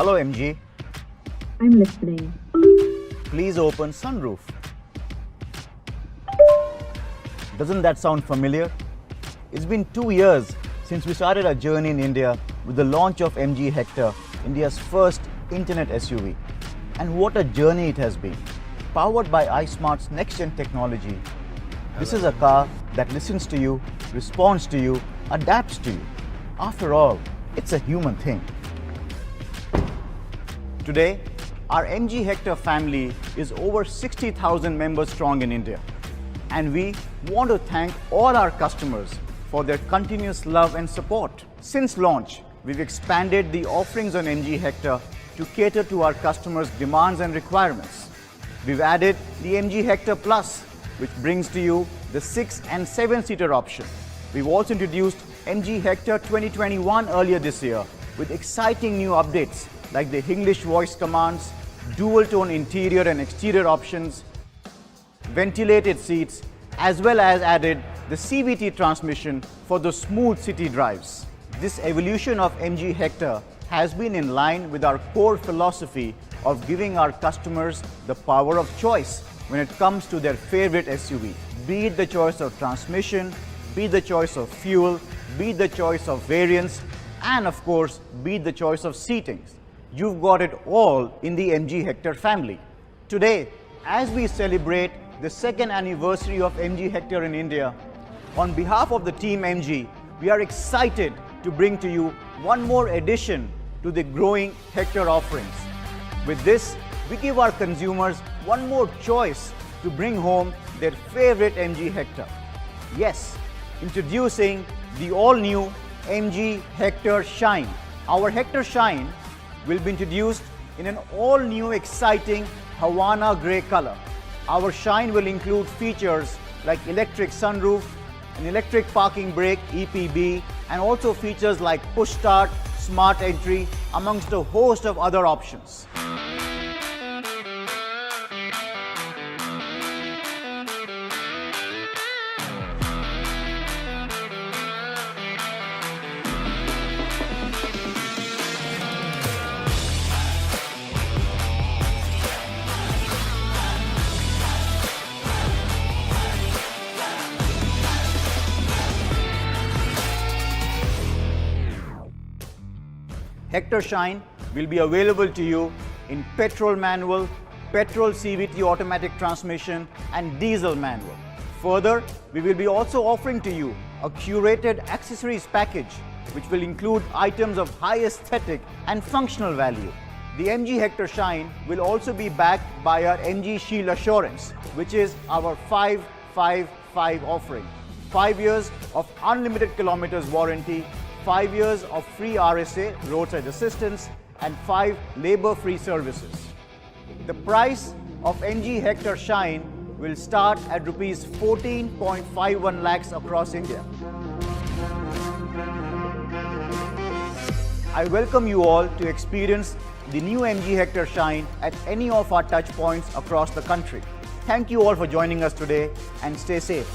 Hello MG, I'm listening. please open sunroof. Doesn't that sound familiar? It's been 2 years since we started our journey in India with the launch of MG Hector, India's first internet SUV. And what a journey it has been. Powered by iSmart's next-gen technology, this is a car that listens to you, responds to you, adapts to you. After all, it's a human thing. Today, our MG Hector family is over 60,000 members strong in India. And we want to thank all our customers for their continuous love and support. Since launch, we've expanded the offerings on MG Hector to cater to our customers' demands and requirements. We've added the MG Hector Plus, which brings to you the 6 and 7-seater option. We've also introduced MG Hector 2021 earlier this year with exciting new updates like the English voice commands, dual-tone interior and exterior options, ventilated seats, as well as added the CVT transmission for the smooth city drives. This evolution of MG Hector has been in line with our core philosophy of giving our customers the power of choice when it comes to their favorite SUV. Be it the choice of transmission, be it the choice of fuel, be it the choice of variants, and of course, be it the choice of seatings. You've got it all in the MG Hector family. Today, as we celebrate the second anniversary of MG Hector in India, on behalf of the team MG, we are excited to bring to you one more addition to the growing Hector offerings. With this, we give our consumers one more choice to bring home their favorite MG Hector. Yes, introducing the all-new MG Hector Shine. Our Hector Shine will be introduced in an all-new exciting Havana grey color. Our Shine will include features like electric sunroof, an electric parking brake EPB, and also features like push start, smart entry, amongst a host of other options. Hector Shine will be available to you in petrol manual, petrol CVT automatic transmission, and diesel manual. Further, we will be also offering to you a curated accessories package which will include items of high aesthetic and functional value. The MG Hector Shine will also be backed by our MG Shield Assurance, which is our 5-5-5 offering. 5 years of unlimited kilometers warranty, 5 years of free RSA, roadside assistance, and 5 labor-free services. The price of MG Hector Shine will start at Rs 14.51 lakhs across India. I welcome you all to experience the new MG Hector Shine at any of our touch points across the country. Thank you all for joining us today, and stay safe.